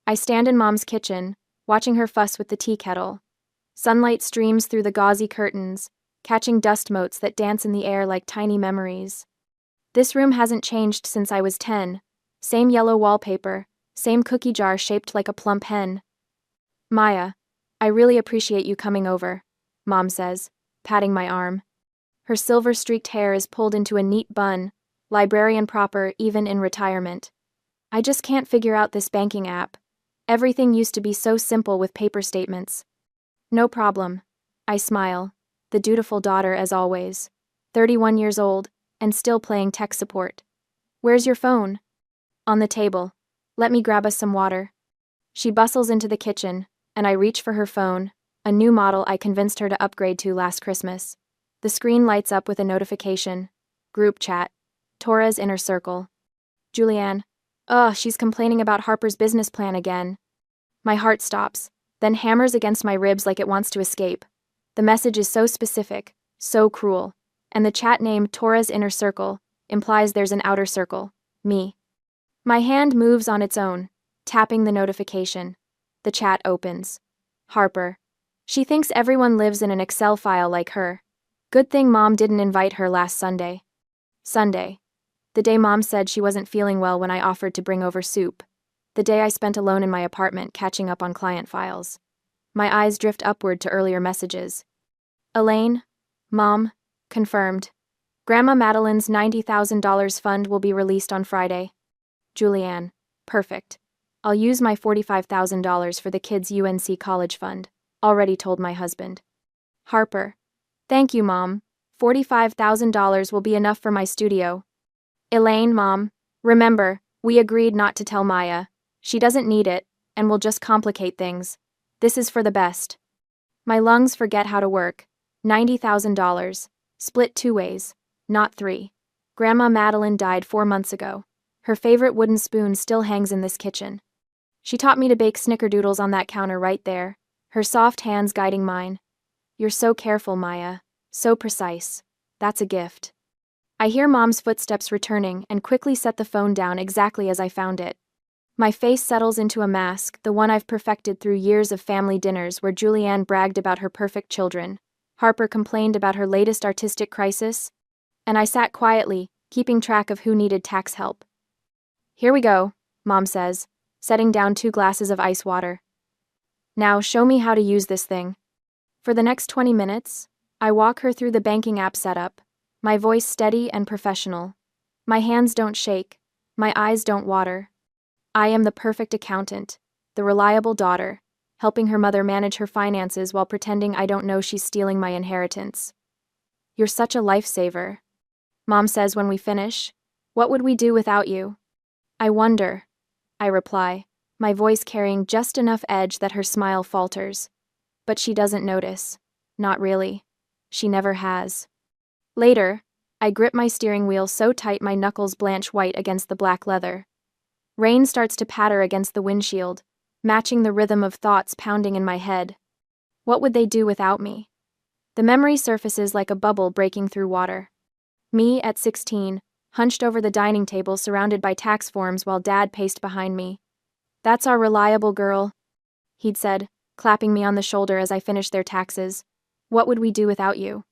I stand in Mom's kitchen, watching her fuss with the tea kettle. Sunlight streams through the gauzy curtains, catching dust motes that dance in the air like tiny memories. This room hasn't changed since I was 10. Same yellow wallpaper, same cookie jar shaped like a plump hen. Maya, I really appreciate you coming over, Mom says, patting my arm. Her silver-streaked hair is pulled into a neat bun, librarian proper even in retirement. I just can't figure out this banking app. Everything used to be so simple with paper statements. No problem. I smile, the dutiful daughter as always. 31 years old, and still playing tech support. Where's your phone? On the table. Let me grab us some water. She bustles into the kitchen, and I reach for her phone, a new model I convinced her to upgrade to last Christmas. The screen lights up with a notification. Group chat. Torres inner circle. Julianne. Ugh, she's complaining about Harper's business plan again. My heart stops, then hammers against my ribs like it wants to escape. The message is so specific, so cruel, and the chat name Torres inner circle implies there's an outer circle, me. My hand moves on its own, tapping the notification. The chat opens. Harper. She thinks everyone lives in an Excel file like her. Good thing Mom didn't invite her last Sunday. Sunday. The day Mom said she wasn't feeling well when I offered to bring over soup. The day I spent alone in my apartment catching up on client files. My eyes drift upward to earlier messages. Elaine? Mom? Confirmed. Grandma Madeline's $90,000 fund will be released on Friday. Julianne. Perfect. I'll use my $45,000 for the kids' UNC college fund. Already told my husband. Harper. Thank you, Mom. $45,000 will be enough for my studio. Elaine, Mom. Remember, we agreed not to tell Maya. She doesn't need it, and will just complicate things. This is for the best. My lungs forget how to work. $90,000. Split 2 ways, not 3. Grandma Madeline died 4 months ago. Her favorite wooden spoon still hangs in this kitchen. She taught me to bake snickerdoodles on that counter right there, her soft hands guiding mine. You're so careful, Maya. So precise. That's a gift. I hear Mom's footsteps returning and quickly set the phone down exactly as I found it. My face settles into a mask, the one I've perfected through years of family dinners where Julianne bragged about her perfect children, Harper complained about her latest artistic crisis, and I sat quietly, keeping track of who needed tax help. Here we go, Mom says, setting down 2 glasses of ice water. Now show me how to use this thing. For the next 20 minutes, I walk her through the banking app setup, my voice steady and professional. My hands don't shake, my eyes don't water. I am the perfect accountant, the reliable daughter, helping her mother manage her finances while pretending I don't know she's stealing my inheritance. You're such a lifesaver. Mom says when we finish, what would we do without you? I wonder, I reply, my voice carrying just enough edge that her smile falters. But she doesn't notice. Not really. She never has. Later, I grip my steering wheel so tight my knuckles blanch white against the black leather. Rain starts to patter against the windshield, matching the rhythm of thoughts pounding in my head. What would they do without me? The memory surfaces like a bubble breaking through water. Me at 16, hunched over the dining table surrounded by tax forms while Dad paced behind me. That's our reliable girl, he'd said, clapping me on the shoulder as I finished their taxes. What would we do without you?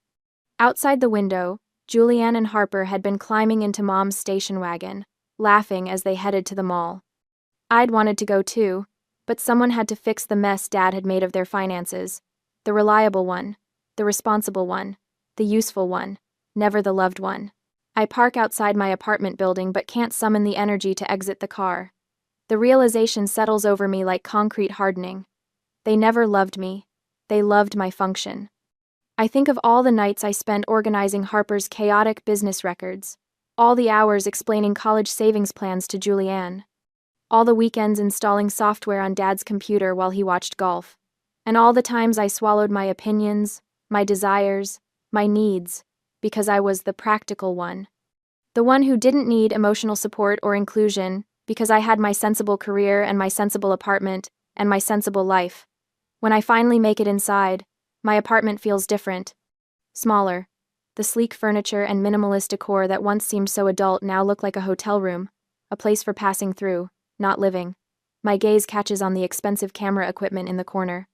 Outside the window, Julianne and Harper had been climbing into Mom's station wagon, laughing as they headed to the mall. I'd wanted to go too, but someone had to fix the mess Dad had made of their finances. The reliable one, the responsible one, the useful one, never the loved one. I park outside my apartment building but can't summon the energy to exit the car. The realization settles over me like concrete hardening. They never loved me. They loved my function. I think of all the nights I spent organizing Harper's chaotic business records, all the hours explaining college savings plans to Julianne, all the weekends installing software on Dad's computer while he watched golf, and all the times I swallowed my opinions, my desires, my needs, because I was the practical one. The one who didn't need emotional support or inclusion because I had my sensible career and my sensible apartment and my sensible life. When I finally make it inside, my apartment feels different. Smaller. The sleek furniture and minimalist decor that once seemed so adult now look like a hotel room, a place for passing through, not living. My gaze catches on the expensive camera equipment in the corner.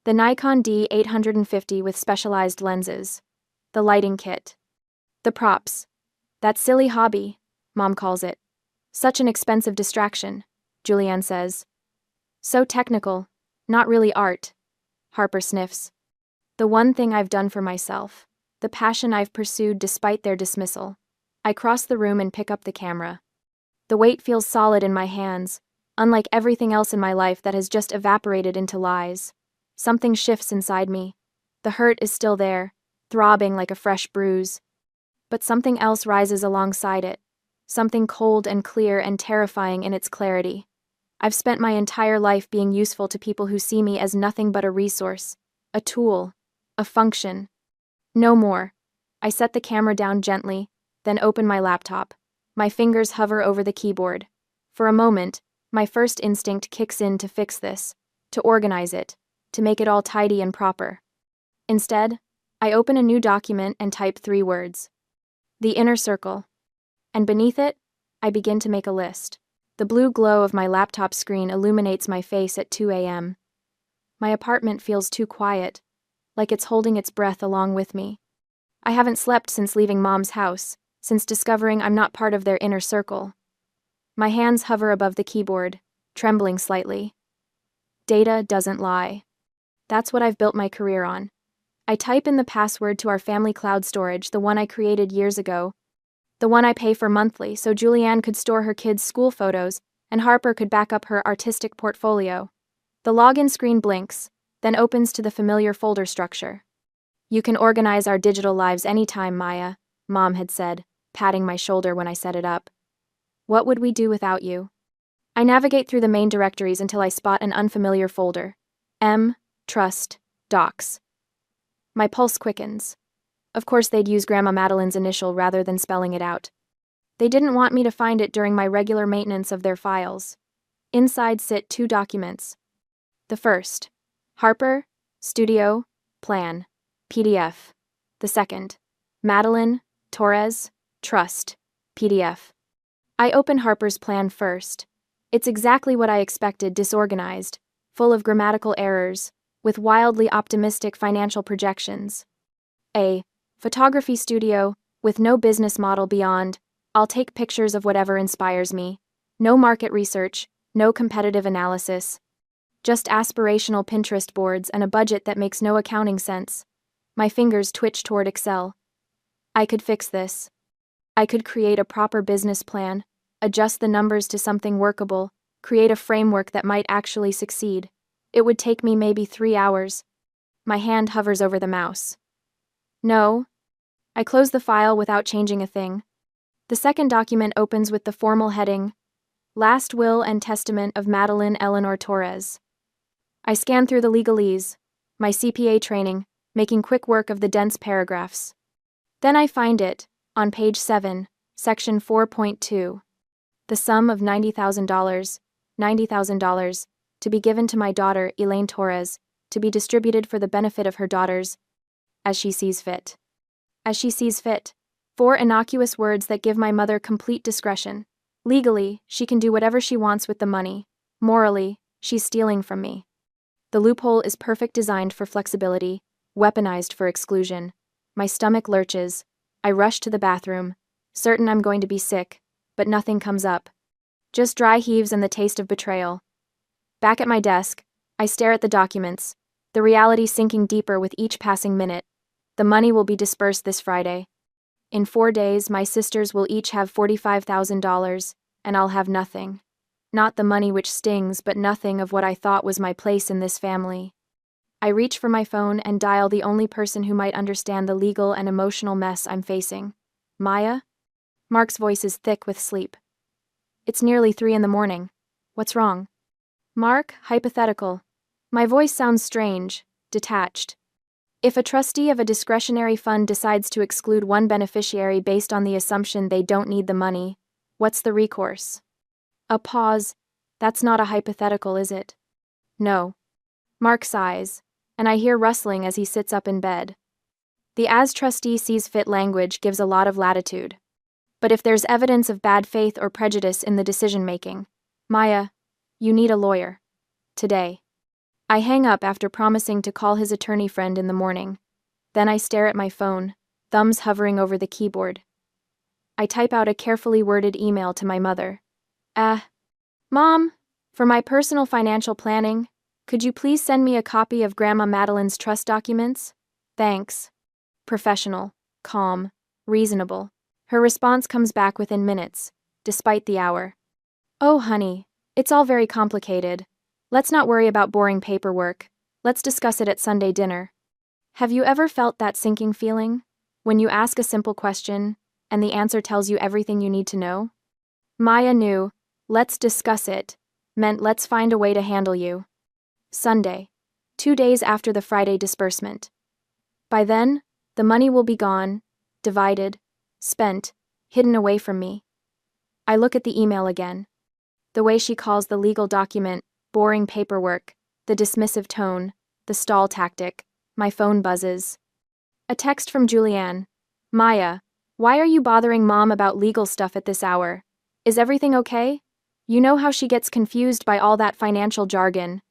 The Nikon D850 with specialized lenses. The lighting kit. The props. That silly hobby, Mom calls it. Such an expensive distraction, Julianne says. So technical, not really art, Harper sniffs. The one thing I've done for myself. The passion I've pursued despite their dismissal. I cross the room and pick up the camera. The weight feels solid in my hands, unlike everything else in my life that has just evaporated into lies. Something shifts inside me. The hurt is still there, throbbing like a fresh bruise. But something else rises alongside it. Something cold and clear and terrifying in its clarity. I've spent my entire life being useful to people who see me as nothing but a resource, a tool, a function. No more. I set the camera down gently, then open my laptop. My fingers hover over the keyboard. For a moment, my first instinct kicks in to fix this, to organize it, to make it all tidy and proper. Instead, I open a new document and type 3 words. The inner circle. And beneath it, I begin to make a list. The blue glow of my laptop screen illuminates my face at 2 a.m. My apartment feels too quiet, like it's holding its breath along with me. I haven't slept since leaving Mom's house, since discovering I'm not part of their inner circle. My hands hover above the keyboard, trembling slightly. Data doesn't lie. That's what I've built my career on. I type in the password to our family cloud storage, the one I created years ago, the one I pay for monthly so Julianne could store her kids' school photos and Harper could back up her artistic portfolio. The login screen blinks, then opens to the familiar folder structure. You can organize our digital lives anytime, Maya, Mom had said, patting my shoulder when I set it up. What would we do without you? I navigate through the main directories until I spot an unfamiliar folder. Trust, Docs. My pulse quickens. Of course they'd use Grandma Madeline's initial rather than spelling it out. They didn't want me to find it during my regular maintenance of their files. Inside sit 2 documents. The first, Harper, Studio, Plan, PDF. The second, Madeline, Torres, Trust, PDF. I open Harper's plan first. It's exactly what I expected, disorganized, full of grammatical errors, with wildly optimistic financial projections. A photography studio, with no business model beyond, I'll take pictures of whatever inspires me. No market research, no competitive analysis. Just aspirational Pinterest boards and a budget that makes no accounting sense. My fingers twitch toward Excel. I could fix this. I could create a proper business plan, adjust the numbers to something workable, create a framework that might actually succeed. It would take me maybe 3 hours. My hand hovers over the mouse. No. I close the file without changing a thing. The second document opens with the formal heading, Last Will and Testament of Madeline Eleanor Torres. I scan through the legalese, my CPA training, making quick work of the dense paragraphs. Then I find it, on page 7, section 4.2. The sum of $90,000, to be given to my daughter, Elaine Torres, to be distributed for the benefit of her daughters, as she sees fit. As she sees fit. 4 innocuous words that give my mother complete discretion. Legally, she can do whatever she wants with the money. Morally, she's stealing from me. The loophole is perfect, designed for flexibility, weaponized for exclusion. My stomach lurches. I rush to the bathroom, certain I'm going to be sick, but nothing comes up. Just dry heaves and the taste of betrayal. Back at my desk, I stare at the documents, the reality sinking deeper with each passing minute. The money will be dispersed this Friday. In 4 days, my sisters will each have $45,000, and I'll have nothing. Not the money which stings, but nothing of what I thought was my place in this family. I reach for my phone and dial the only person who might understand the legal and emotional mess I'm facing. Maya? Mark's voice is thick with sleep. It's nearly 3 in the morning. What's wrong? Mark, hypothetical. My voice sounds strange, detached. If a trustee of a discretionary fund decides to exclude one beneficiary based on the assumption they don't need the money, what's the recourse? A pause. That's not a hypothetical, is it? No. Mark sighs, and I hear rustling as he sits up in bed. The as trustee sees fit language gives a lot of latitude. But if there's evidence of bad faith or prejudice in the decision-making, Maya, You need a lawyer. Today. I hang up after promising to call his attorney friend in the morning. Then I stare at my phone, thumbs hovering over the keyboard. I type out a carefully worded email to my mother. Mom, for my personal financial planning, could you please send me a copy of Grandma Madeline's trust documents? Thanks. Professional, calm, reasonable. Her response comes back within minutes, despite the hour. Oh, honey, it's all very complicated. Let's not worry about boring paperwork. Let's discuss it at Sunday dinner. Have you ever felt that sinking feeling? When you ask a simple question, and the answer tells you everything you need to know? Maya knew, let's discuss it, meant let's find a way to handle you. Sunday, 2 days after the Friday disbursement. By then, the money will be gone, divided, spent, hidden away from me. I look at the email again. The way she calls the legal document, boring paperwork, the dismissive tone, the stall tactic, my phone buzzes. A text from Julianne. Maya, why are you bothering Mom about legal stuff at this hour? Is everything okay? You know how she gets confused by all that financial jargon.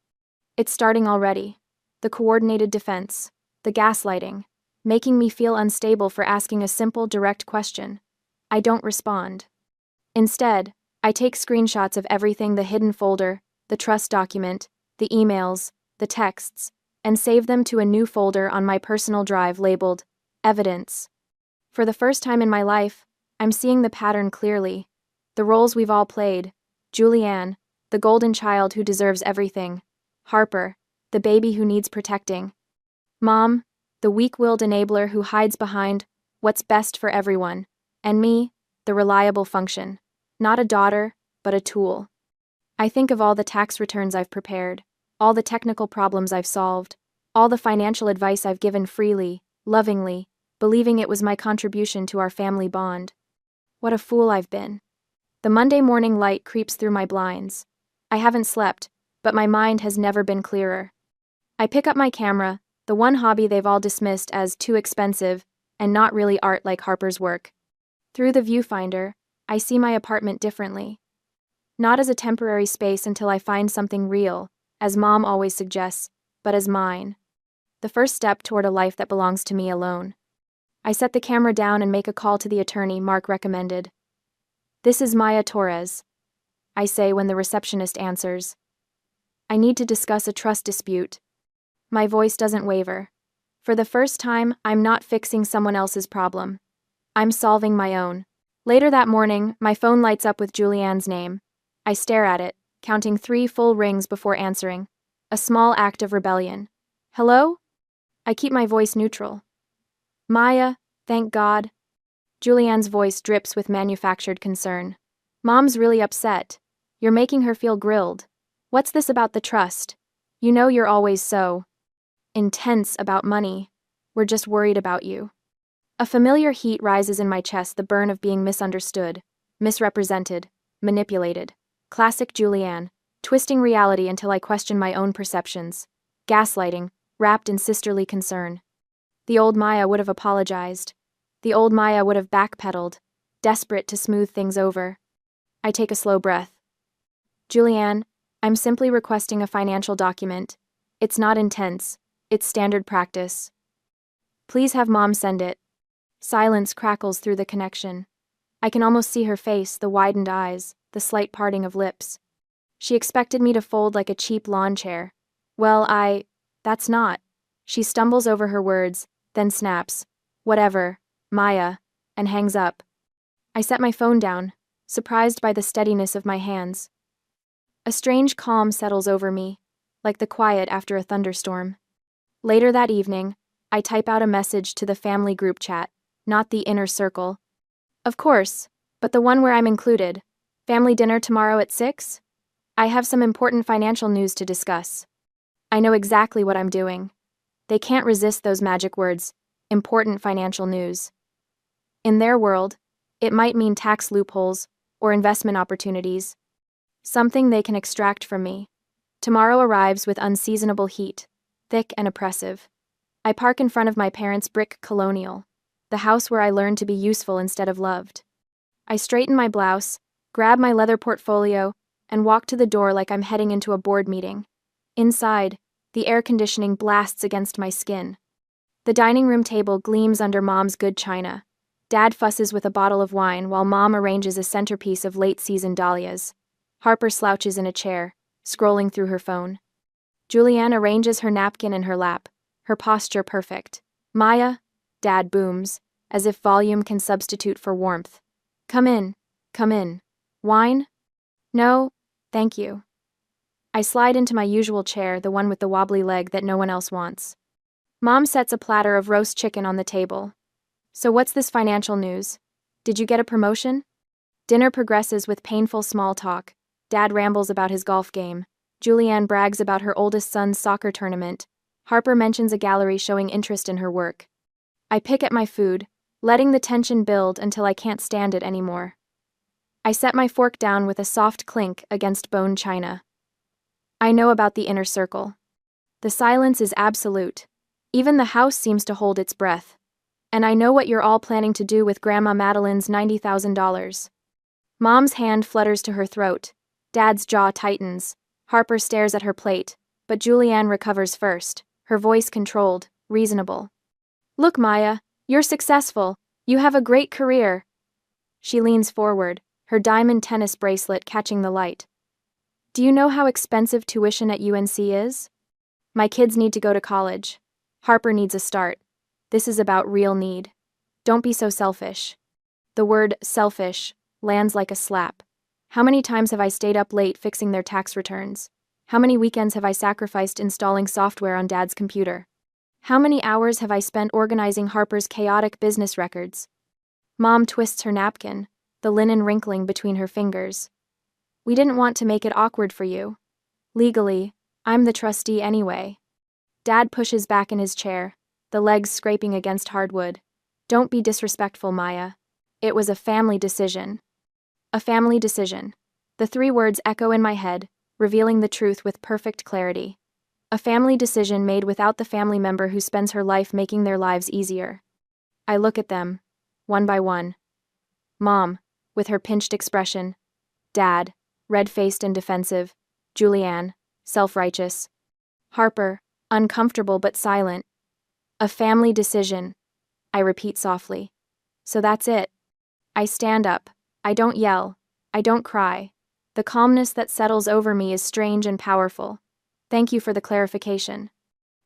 It's starting already. The coordinated defense, the gaslighting, making me feel unstable for asking a simple, direct question. I don't respond. Instead, I take screenshots of everything: the hidden folder, the trust document, the emails, the texts, and save them to a new folder on my personal drive labeled Evidence. For the first time in my life, I'm seeing the pattern clearly. The roles we've all played: Julianne, the golden child who deserves everything; Harper, the baby who needs protecting; Mom, the weak-willed enabler who hides behind what's best for everyone; and me, the reliable function. Not a daughter, but a tool. I think of all the tax returns I've prepared, all the technical problems I've solved, all the financial advice I've given freely, lovingly, believing it was my contribution to our family bond. What a fool I've been. The Monday morning light creeps through my blinds. I haven't slept, but my mind has never been clearer. I pick up my camera, the one hobby they've all dismissed as too expensive and not really art like Harper's work. Through the viewfinder, I see my apartment differently. Not as a temporary space until I find something real, as Mom always suggests, but as mine. The first step toward a life that belongs to me alone. I set the camera down and make a call to the attorney Mark recommended. This is Maya Torres, I say when the receptionist answers. I need to discuss a trust dispute. My voice doesn't waver. For the first time, I'm not fixing someone else's problem. I'm solving my own. Later that morning, my phone lights up with Julianne's name. I stare at it, counting 3 full rings before answering. A small act of rebellion. Hello? I keep my voice neutral. Maya, thank God. Julianne's voice drips with manufactured concern. Mom's really upset. You're making her feel grilled. What's this about the trust? You know you're always so intense about money. We're just worried about you. A familiar heat rises in my chest, the burn of being misunderstood, misrepresented, manipulated. Classic Julianne, twisting reality until I question my own perceptions. Gaslighting, wrapped in sisterly concern. The old Maya would have apologized. The old Maya would have backpedaled, desperate to smooth things over. I take a slow breath. Julianne, I'm simply requesting a financial document. It's not intense. It's standard practice. Please have Mom send it. Silence crackles through the connection. I can almost see her face, the widened eyes, the slight parting of lips. She expected me to fold like a cheap lawn chair. Well, that's not. She stumbles over her words, then snaps. Whatever, Maya, and hangs up. I set my phone down, surprised by the steadiness of my hands. A strange calm settles over me, like the quiet after a thunderstorm. Later that evening, I type out a message to the family group chat, not the inner circle. Of course, but the one where I'm included. Family dinner tomorrow at 6? I have some important financial news to discuss. I know exactly what I'm doing. They can't resist those magic words, important financial news. In their world, it might mean tax loopholes or investment opportunities. Something they can extract from me. Tomorrow arrives with unseasonable heat, thick and oppressive. I park in front of my parents' brick colonial, the house where I learned to be useful instead of loved. I straighten my blouse, grab my leather portfolio, and walk to the door like I'm heading into a board meeting. Inside, the air conditioning blasts against my skin. The dining room table gleams under Mom's good china. Dad fusses with a bottle of wine while Mom arranges a centerpiece of late-season dahlias. Harper slouches in a chair, scrolling through her phone. Julianne arranges her napkin in her lap, her posture perfect. Maya, Dad booms, as if volume can substitute for warmth. Come in, come in. Wine? No, thank you. I slide into my usual chair, the one with the wobbly leg that no one else wants. Mom sets a platter of roast chicken on the table. So what's this financial news? Did you get a promotion? Dinner progresses with painful small talk. Dad rambles about his golf game. Julianne brags about her oldest son's soccer tournament. Harper mentions a gallery showing interest in her work. I pick at my food, letting the tension build until I can't stand it anymore. I set my fork down with a soft clink against bone china. I know about the inner circle. The silence is absolute. Even the house seems to hold its breath. And I know what you're all planning to do with Grandma Madeline's $90,000. Mom's hand flutters to her throat. Dad's jaw tightens. Harper stares at her plate, but Julianne recovers first, her voice controlled, reasonable. Look, Maya, you're successful. You have a great career. She leans forward, her diamond tennis bracelet catching the light. Do you know how expensive tuition at UNC is? My kids need to go to college. Harper needs a start. This is about real need. Don't be so selfish. The word selfish lands like a slap. How many times have I stayed up late fixing their tax returns? How many weekends have I sacrificed installing software on Dad's computer? How many hours have I spent organizing Harper's chaotic business records? Mom twists her napkin, the linen wrinkling between her fingers. We didn't want to make it awkward for you. Legally, I'm the trustee anyway. Dad pushes back in his chair, the legs scraping against hardwood. Don't be disrespectful, Maya. It was a family decision. A family decision. The three words echo in my head, revealing the truth with perfect clarity. A family decision made without the family member who spends her life making their lives easier. I look at them, one by one. Mom, with her pinched expression. Dad, red-faced and defensive. Julianne, self-righteous. Harper, uncomfortable but silent. A family decision. I repeat softly. So that's it. I stand up. I don't yell. I don't cry. The calmness that settles over me is strange and powerful. Thank you for the clarification.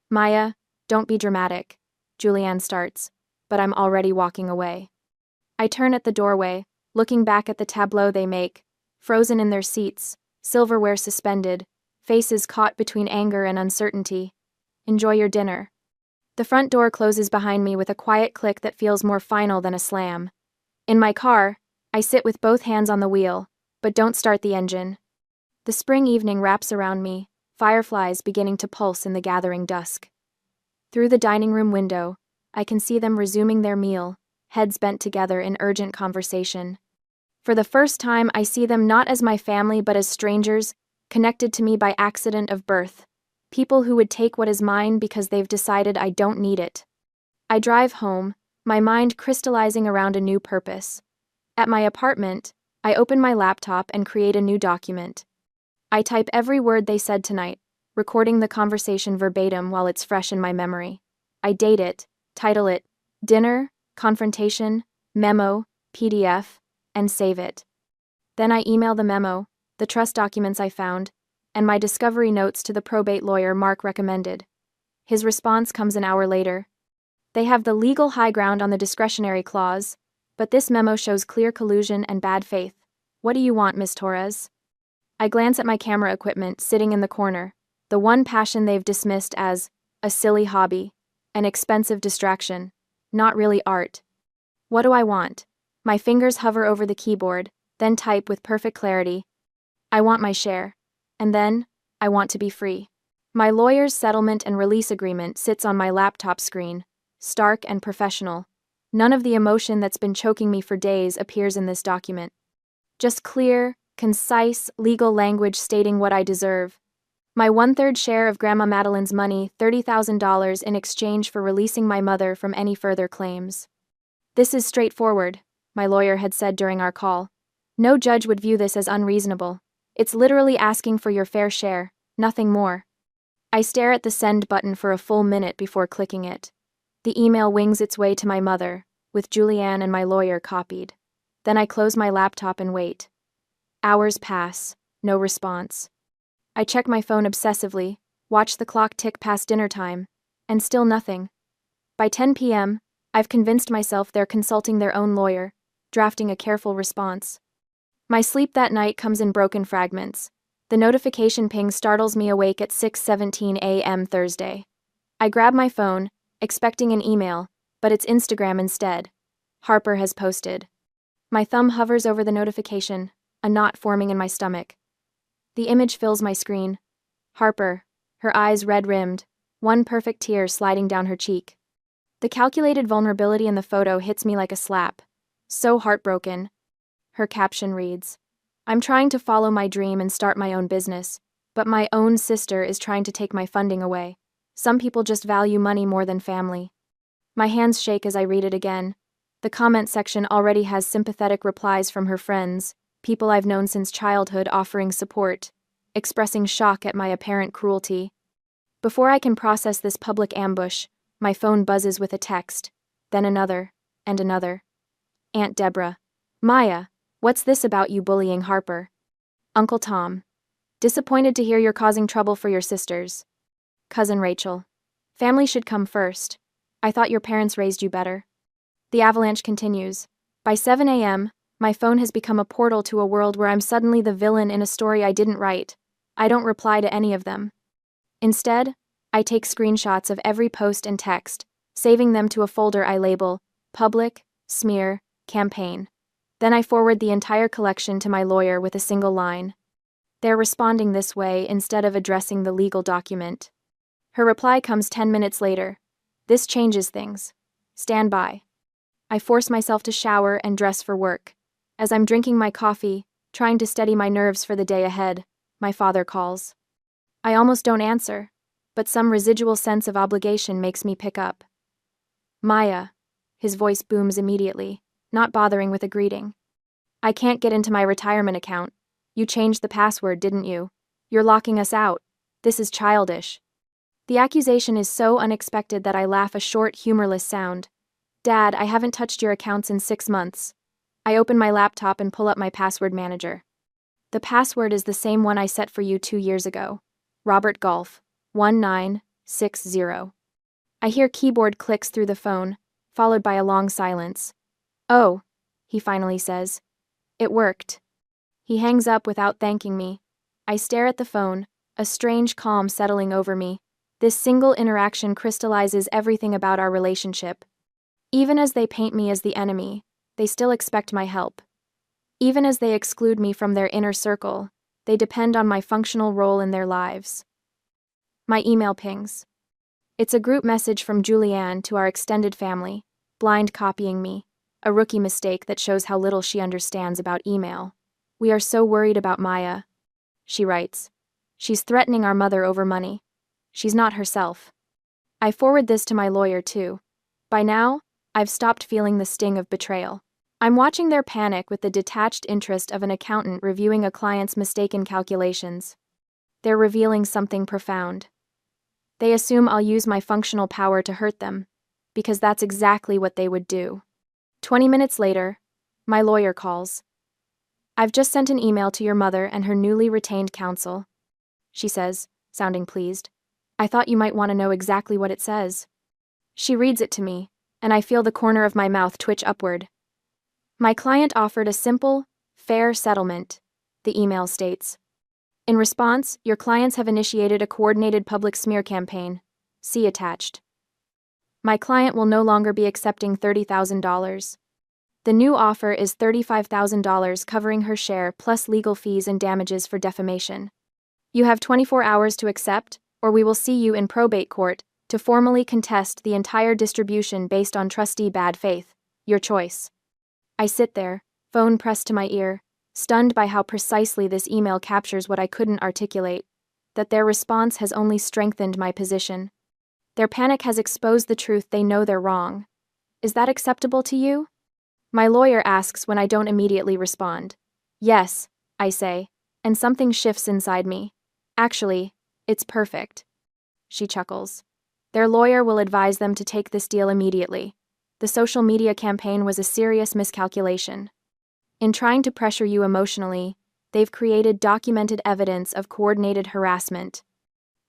Maya, don't be dramatic. Julianne starts, but I'm already walking away. I turn at the doorway, looking back at the tableau they make, frozen in their seats, silverware suspended, faces caught between anger and uncertainty. Enjoy your dinner. The front door closes behind me with a quiet click that feels more final than a slam. In my car, I sit with both hands on the wheel, but don't start the engine. The spring evening wraps around me, fireflies beginning to pulse in the gathering dusk. Through the dining room window, I can see them resuming their meal, heads bent together in urgent conversation. For the first time, I see them not as my family but as strangers, connected to me by accident of birth. People who would take what is mine because they've decided I don't need it. I drive home, my mind crystallizing around a new purpose. At my apartment, I open my laptop and create a new document. I type every word they said tonight, recording the conversation verbatim while it's fresh in my memory. I date it, title it, Dinner, Confrontation, Memo, PDF, and save it. Then I email the memo, the trust documents I found, and my discovery notes to the probate lawyer Mark recommended. His response comes an hour later. They have the legal high ground on the discretionary clause, but this memo shows clear collusion and bad faith. What do you want, Miss Torres? I glance at my camera equipment sitting in the corner, the one passion they've dismissed as a silly hobby, an expensive distraction, not really art. What do I want? My fingers hover over the keyboard, then type with perfect clarity. I want my share. And then, I want to be free. My lawyer's settlement and release agreement sits on my laptop screen, stark and professional. None of the emotion that's been choking me for days appears in this document. Just clear, concise, legal language stating what I deserve. My 1/3 share of Grandma Madeline's money, $30,000 in exchange for releasing my mother from any further claims. This is straightforward, my lawyer had said during our call. No judge would view this as unreasonable. It's literally asking for your fair share, nothing more. I stare at the send button for a full minute before clicking it. The email wings its way to my mother, with Julianne and my lawyer copied. Then I close my laptop and wait. Hours pass, no response. I check my phone obsessively, watch the clock tick past dinner time, and still nothing. By 10 p.m., I've convinced myself they're consulting their own lawyer, drafting a careful response. My sleep that night comes in broken fragments. The notification ping startles me awake at 6:17 a.m. Thursday. I grab my phone, expecting an email, but it's Instagram instead. Harper has posted. My thumb hovers over the notification, a knot forming in my stomach. The image fills my screen. Harper, her eyes red-rimmed, one perfect tear sliding down her cheek. The calculated vulnerability in the photo hits me like a slap. So heartbroken. Her caption reads, "I'm trying to follow my dream and start my own business, but my own sister is trying to take my funding away. Some people just value money more than family." My hands shake as I read it again. The comment section already has sympathetic replies from her friends, people I've known since childhood offering support, expressing shock at my apparent cruelty. Before I can process this public ambush, my phone buzzes with a text, then another, and another. Aunt Deborah. Maya, what's this about you bullying Harper? Uncle Tom. Disappointed to hear you're causing trouble for your sisters. Cousin Rachel. Family should come first. I thought your parents raised you better. The avalanche continues. By 7 a.m., my phone has become a portal to a world where I'm suddenly the villain in a story I didn't write. I don't reply to any of them. Instead, I take screenshots of every post and text, saving them to a folder I label Public, Smear, Campaign. Then I forward the entire collection to my lawyer with a single line. They're responding this way instead of addressing the legal document. Her reply comes 10 minutes later. This changes things. Stand by. I force myself to shower and dress for work. As I'm drinking my coffee, trying to steady my nerves for the day ahead, my father calls. I almost don't answer, but some residual sense of obligation makes me pick up. Maya. His voice booms immediately, not bothering with a greeting. I can't get into my retirement account. You changed the password, didn't you? You're locking us out. This is childish. The accusation is so unexpected that I laugh a short, humorless sound. Dad, I haven't touched your accounts in 6 months. I open my laptop and pull up my password manager. The password is the same one I set for you 2 years ago. Robert Golf, 1960. I hear keyboard clicks through the phone, followed by a long silence. Oh, he finally says. It worked. He hangs up without thanking me. I stare at the phone, a strange calm settling over me. This single interaction crystallizes everything about our relationship. Even as they paint me as the enemy, they still expect my help. Even as they exclude me from their inner circle, they depend on my functional role in their lives. My email pings. It's a group message from Julianne to our extended family, blind copying me, a rookie mistake that shows how little she understands about email. We are so worried about Maya. She writes. She's threatening our mother over money. She's not herself. I forward this to my lawyer too. By now, I've stopped feeling the sting of betrayal. I'm watching their panic with the detached interest of an accountant reviewing a client's mistaken calculations. They're revealing something profound. They assume I'll use my functional power to hurt them, because that's exactly what they would do. 20 minutes later, my lawyer calls. I've just sent an email to your mother and her newly retained counsel, she says, sounding pleased. I thought you might want to know exactly what it says. She reads it to me, and I feel the corner of my mouth twitch upward. My client offered a simple, fair settlement, the email states. In response, your clients have initiated a coordinated public smear campaign. See attached. My client will no longer be accepting $30,000. The new offer is $35,000 covering her share plus legal fees and damages for defamation. You have 24 hours to accept, or we will see you in probate court to formally contest the entire distribution based on trustee bad faith. Your choice. I sit there, phone pressed to my ear, stunned by how precisely this email captures what I couldn't articulate, that their response has only strengthened my position. Their panic has exposed the truth they know they're wrong. Is that acceptable to you? My lawyer asks when I don't immediately respond. Yes, I say, and something shifts inside me. Actually, it's perfect. She chuckles. Their lawyer will advise them to take this deal immediately. The social media campaign was a serious miscalculation. In trying to pressure you emotionally, they've created documented evidence of coordinated harassment.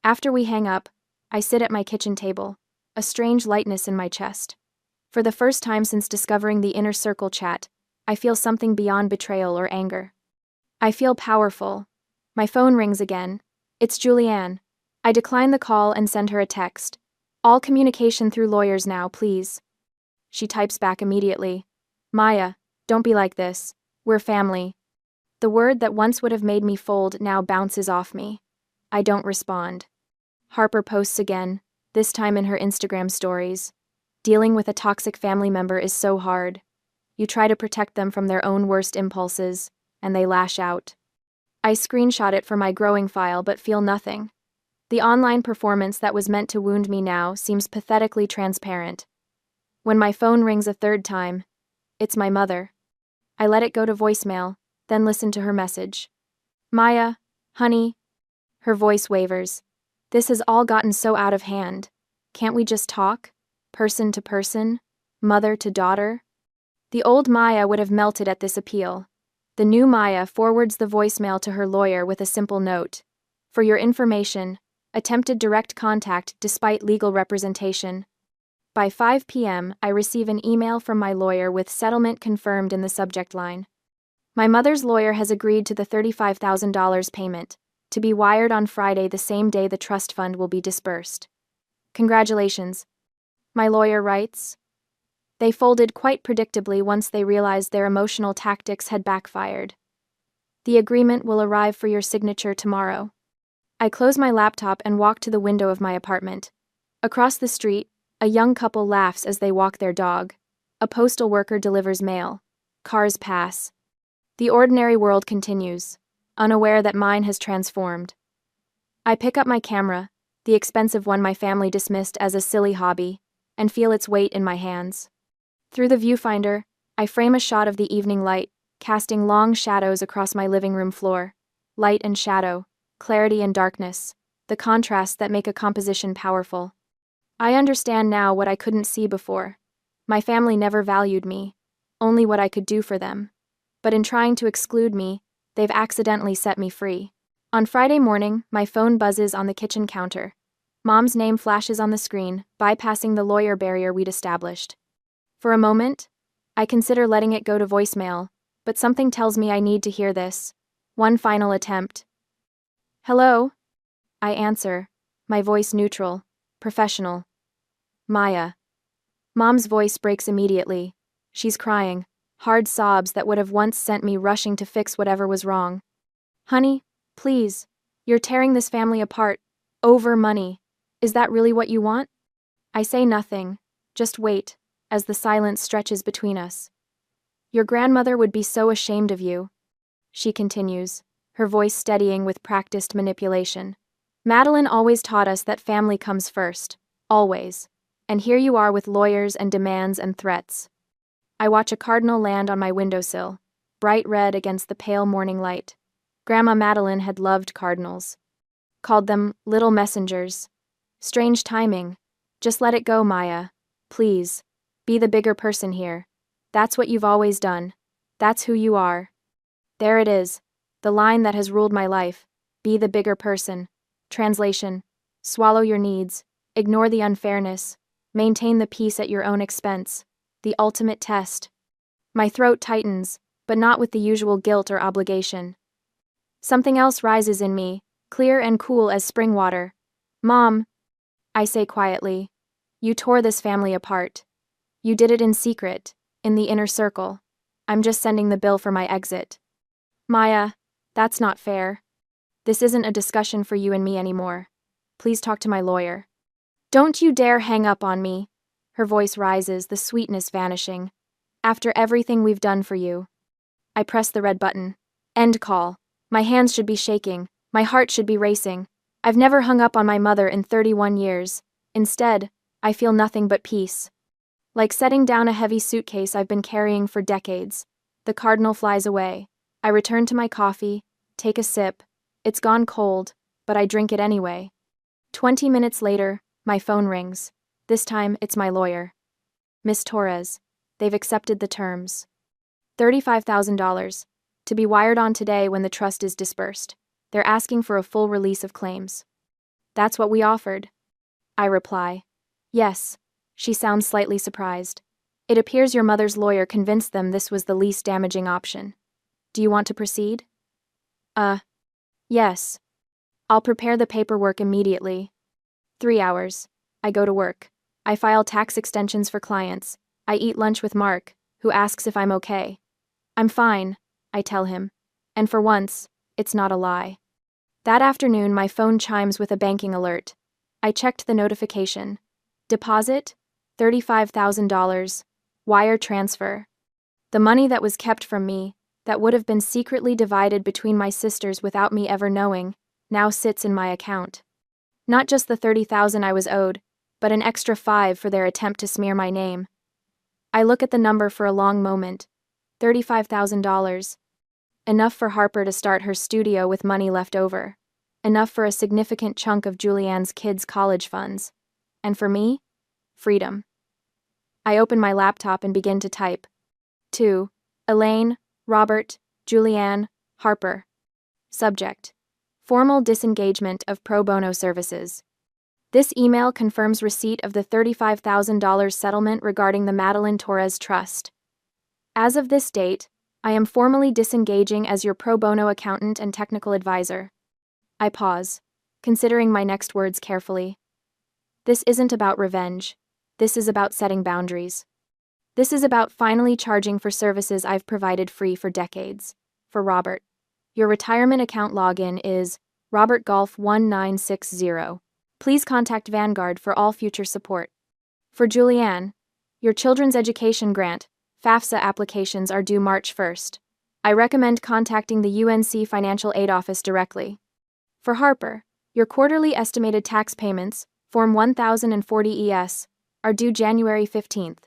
After we hang up, I sit at my kitchen table, a strange lightness in my chest. For the first time since discovering the inner circle chat, I feel something beyond betrayal or anger. I feel powerful. My phone rings again. It's Julianne. I decline the call and send her a text. All communication through lawyers now, please. She types back immediately. Maya, don't be like this. We're family. The word that once would have made me fold now bounces off me. I don't respond. Harper posts again, this time in her Instagram stories. Dealing with a toxic family member is so hard. You try to protect them from their own worst impulses, and they lash out. I screenshot it for my growing file but feel nothing. The online performance that was meant to wound me now seems pathetically transparent. When my phone rings a third time, it's my mother. I let it go to voicemail, then listen to her message. Maya, honey. Her voice wavers. This has all gotten so out of hand. Can't we just talk? Person to person? Mother to daughter? The old Maya would have melted at this appeal. The new Maya forwards the voicemail to her lawyer with a simple note. For your information, attempted direct contact despite legal representation. By 5 p.m., I receive an email from my lawyer with settlement confirmed in the subject line. My mother's lawyer has agreed to the $35,000 payment, to be wired on Friday the same day the trust fund will be dispersed. Congratulations. My lawyer writes. They folded quite predictably once they realized their emotional tactics had backfired. The agreement will arrive for your signature tomorrow. I close my laptop and walk to the window of my apartment. Across the street, a young couple laughs as they walk their dog. A postal worker delivers mail. Cars pass. The ordinary world continues, unaware that mine has transformed. I pick up my camera, the expensive one my family dismissed as a silly hobby, and feel its weight in my hands. Through the viewfinder, I frame a shot of the evening light, casting long shadows across my living room floor. Light and shadow, clarity and darkness, the contrasts that make a composition powerful. I understand now what I couldn't see before. My family never valued me, only what I could do for them. But in trying to exclude me, they've accidentally set me free. On Friday morning, my phone buzzes on the kitchen counter. Mom's name flashes on the screen, bypassing the lawyer barrier we'd established. For a moment, I consider letting it go to voicemail, but something tells me I need to hear this. One final attempt. Hello? I answer, my voice neutral, professional. Maya. Mom's voice breaks immediately. She's crying, hard sobs that would have once sent me rushing to fix whatever was wrong. Honey, please, you're tearing this family apart, over money. Is that really what you want? I say nothing, just wait, as the silence stretches between us. Your grandmother would be so ashamed of you. She continues, her voice steadying with practiced manipulation. Madeline always taught us that family comes first, always. And here you are with lawyers and demands and threats. I watch a cardinal land on my windowsill, bright red against the pale morning light. Grandma Madeline had loved cardinals. Called them little messengers. Strange timing. Just let it go, Maya. Please. Be the bigger person here. That's what you've always done. That's who you are. There it is. The line that has ruled my life. Be the bigger person. Translation. Swallow your needs. Ignore the unfairness. Maintain the peace at your own expense. The ultimate test. My throat tightens, but not with the usual guilt or obligation. Something else rises in me, clear and cool as spring water. Mom, I say quietly, you tore this family apart. You did it in secret, in the inner circle. I'm just sending the bill for my exit. Maya, that's not fair. This isn't a discussion for you and me anymore. Please talk to my lawyer. Don't you dare hang up on me. Her voice rises, the sweetness vanishing. After everything we've done for you. I press the red button. End call. My hands should be shaking. My heart should be racing. I've never hung up on my mother in 31 years. Instead, I feel nothing but peace. Like setting down a heavy suitcase I've been carrying for decades. The cardinal flies away. I return to my coffee, take a sip. It's gone cold, but I drink it anyway. 20 minutes later, my phone rings. This time, it's my lawyer. Miss Torres. They've accepted the terms. $35,000. To be wired on today when the trust is dispersed. They're asking for a full release of claims. That's what we offered. I reply. Yes. She sounds slightly surprised. It appears your mother's lawyer convinced them this was the least damaging option. Do you want to proceed? Yes. I'll prepare the paperwork immediately. 3 hours. I go to work. I file tax extensions for clients. I eat lunch with Mark, who asks if I'm okay. I'm fine, I tell him. And for once, it's not a lie. That afternoon, my phone chimes with a banking alert. I checked the notification. Deposit? $35,000. Wire transfer. The money that was kept from me, that would have been secretly divided between my sisters without me ever knowing, now sits in my account. Not just the $30,000 I was owed, but an extra $5,000 for their attempt to smear my name. I look at the number for a long moment. $35,000. Enough for Harper to start her studio with money left over. Enough for a significant chunk of Julianne's kids' college funds. And for me? Freedom. I open my laptop and begin to type. To Elaine, Robert, Julianne, Harper. Subject: Formal disengagement of pro bono services. This email confirms receipt of the $35,000 settlement regarding the Madeline Torres Trust. As of this date, I am formally disengaging as your pro bono accountant and technical advisor. I pause, considering my next words carefully. This isn't about revenge. This is about setting boundaries. This is about finally charging for services I've provided free for decades. For Robert, your retirement account login is RobertGolf1960. Please contact Vanguard for all future support. For Julianne, your children's education grant, FAFSA applications are due March 1st. I recommend contacting the UNC Financial Aid Office directly. For Harper, your quarterly estimated tax payments, Form 1040 ES, are due January 15th.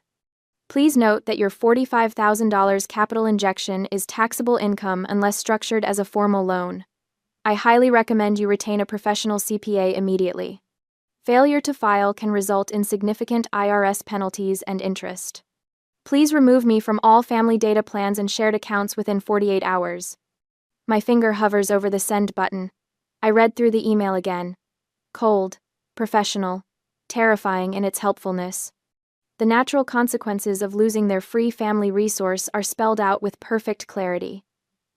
Please note that your $45,000 capital injection is taxable income unless structured as a formal loan. I highly recommend you retain a professional CPA immediately. Failure to file can result in significant IRS penalties and interest. Please remove me from all family data plans and shared accounts within 48 hours. My finger hovers over the send button. I read through the email again. Cold, professional, terrifying in its helpfulness. The natural consequences of losing their free family resource are spelled out with perfect clarity.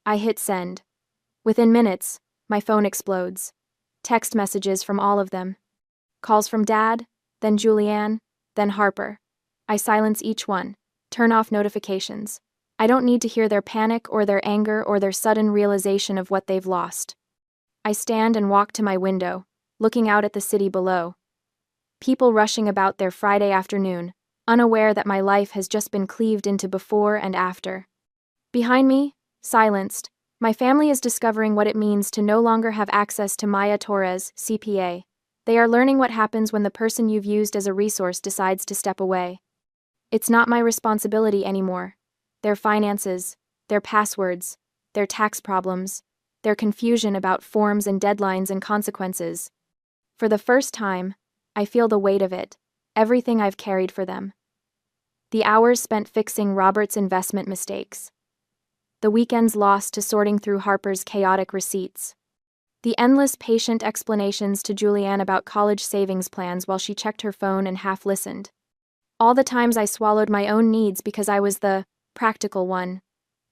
I hit send. Within minutes, my phone explodes. Text messages from all of them. Calls from Dad, then Julianne, then Harper. I silence each one, turn off notifications. I don't need to hear their panic or their anger or their sudden realization of what they've lost. I stand and walk to my window, looking out at the city below. People rushing about their Friday afternoon, unaware that my life has just been cleaved into before and after. Behind me, silenced, my family is discovering what it means to no longer have access to Maya Torres, CPA. They are learning what happens when the person you've used as a resource decides to step away. It's not my responsibility anymore. Their finances, their passwords, their tax problems, their confusion about forms and deadlines and consequences. For the first time, I feel the weight of it, everything I've carried for them. The hours spent fixing Robert's investment mistakes. The weekends lost to sorting through Harper's chaotic receipts. The endless patient explanations to Julianne about college savings plans while she checked her phone and half listened. All the times I swallowed my own needs because I was the practical one,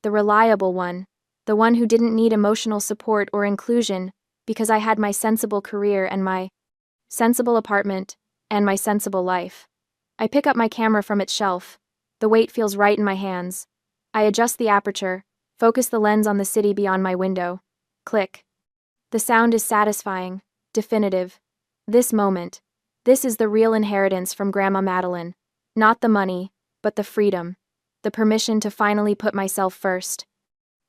the reliable one, the one who didn't need emotional support or inclusion because I had my sensible career and my sensible apartment and my sensible life. I pick up my camera from its shelf. The weight feels right in my hands. I adjust the aperture, focus the lens on the city beyond my window. Click. The sound is satisfying, definitive. This moment. This is the real inheritance from Grandma Madeline. Not the money, but the freedom. The permission to finally put myself first.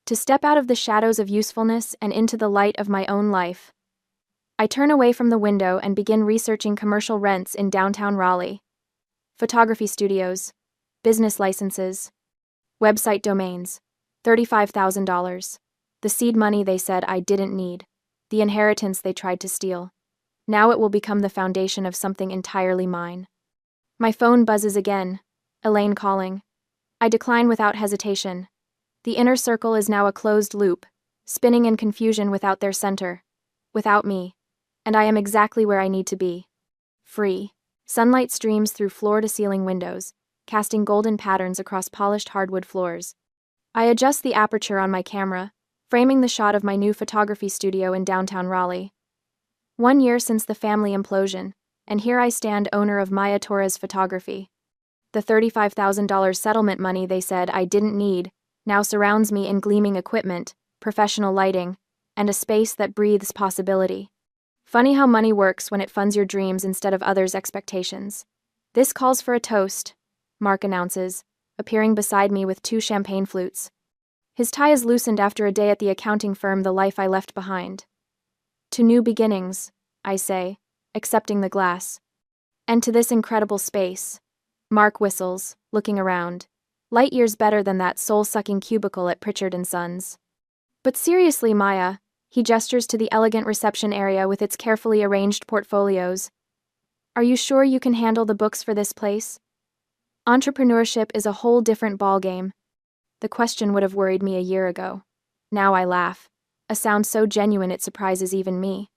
To step out of the shadows of usefulness and into the light of my own life. I turn away from the window and begin researching commercial rents in downtown Raleigh. Photography studios. Business licenses. Website domains. $35,000. The seed money they said I didn't need. The inheritance they tried to steal. Now it will become the foundation of something entirely mine. My phone buzzes again. Elaine calling. I decline without hesitation. The inner circle is now a closed loop, spinning in confusion without their center. Without me. And I am exactly where I need to be. Free. Sunlight streams through floor-to-ceiling windows, casting golden patterns across polished hardwood floors. I adjust the aperture on my camera, framing the shot of my new photography studio in downtown Raleigh. 1 year since the family implosion, and here I stand, owner of Maya Torres Photography. The $35,000 settlement money they said I didn't need now surrounds me in gleaming equipment, professional lighting, and a space that breathes possibility. Funny how money works when it funds your dreams instead of others' expectations. This calls for a toast, Mark announces, appearing beside me with 2 champagne flutes. His tie is loosened after a day at the accounting firm, the life I left behind. To new beginnings, I say, accepting the glass. And to this incredible space. Mark whistles, looking around. Light years better than that soul-sucking cubicle at Pritchard & Sons. But seriously, Maya, he gestures to the elegant reception area with its carefully arranged portfolios. Are you sure you can handle the books for this place? Entrepreneurship is a whole different ballgame. The question would have worried me a year ago. Now I laugh. A sound so genuine it surprises even me.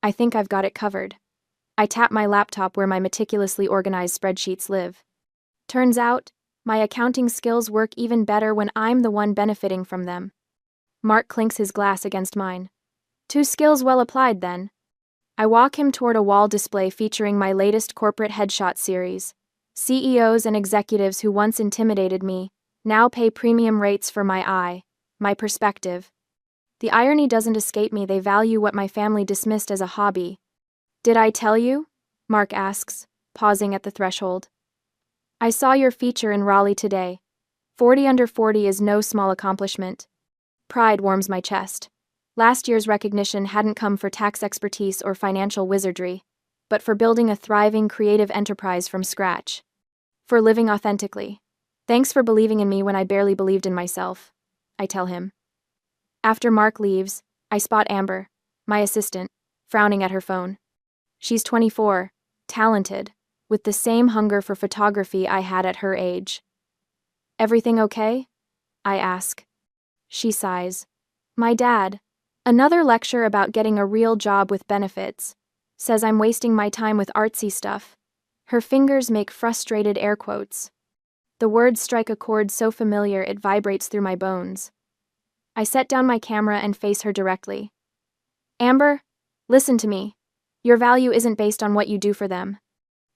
I think I've got it covered. I tap my laptop where my meticulously organized spreadsheets live. Turns out, my accounting skills work even better when I'm the one benefiting from them. Mark clinks his glass against mine. 2 skills well applied, then. I walk him toward a wall display featuring my latest corporate headshot series. CEOs and executives who once intimidated me now pay premium rates for my eye, my perspective. The irony doesn't escape me, they value what my family dismissed as a hobby. Did I tell you? Mark asks, pausing at the threshold. I saw your feature in Raleigh today. 40 under 40 is no small accomplishment. Pride warms my chest. Last year's recognition hadn't come for tax expertise or financial wizardry, but for building a thriving creative enterprise from scratch. For living authentically. Thanks for believing in me when I barely believed in myself, I tell him. After Mark leaves, I spot Amber, my assistant, frowning at her phone. She's 24, talented, with the same hunger for photography I had at her age. Everything okay? I ask. She sighs. My dad, another lecture about getting a real job with benefits, says I'm wasting my time with artsy stuff. Her fingers make frustrated air quotes. The words strike a chord so familiar it vibrates through my bones. I set down my camera and face her directly. Amber, listen to me. Your value isn't based on what you do for them.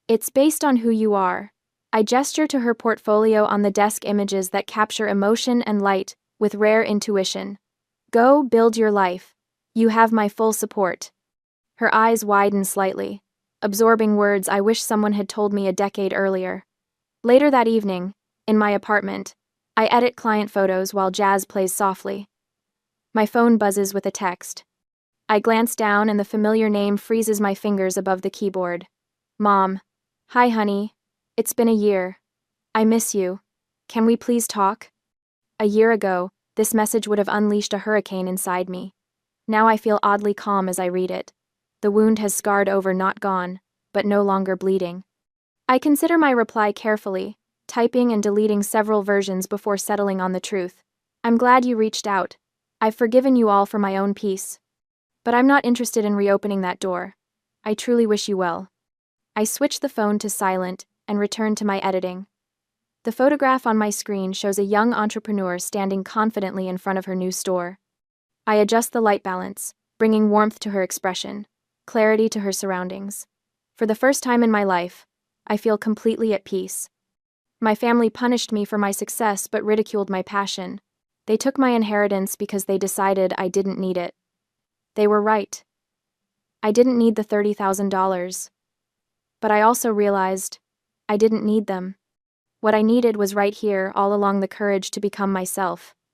It's based on who you are. I gesture to her portfolio on the desk, images that capture emotion and light with rare intuition. Go build your life. You have my full support. Her eyes widen slightly, absorbing words I wish someone had told me a decade earlier. Later that evening, in my apartment, I edit client photos while jazz plays softly. My phone buzzes with a text. I glance down and the familiar name freezes my fingers above the keyboard. Mom. Hi, honey. It's been a year. I miss you. Can we please talk? A year ago, this message would have unleashed a hurricane inside me. Now I feel oddly calm as I read it. The wound has scarred over, not gone, but no longer bleeding. I consider my reply carefully, typing and deleting several versions before settling on the truth. I'm glad you reached out. I've forgiven you all for my own peace. But I'm not interested in reopening that door. I truly wish you well. I switch the phone to silent and return to my editing. The photograph on my screen shows a young entrepreneur standing confidently in front of her new store. I adjust the light balance, bringing warmth to her expression, clarity to her surroundings. For the first time in my life, I feel completely at peace. My family punished me for my success but ridiculed my passion. They took my inheritance because they decided I didn't need it. They were right. I didn't need the $30,000. But I also realized I didn't need them. What I needed was right here, all along, the courage to become myself.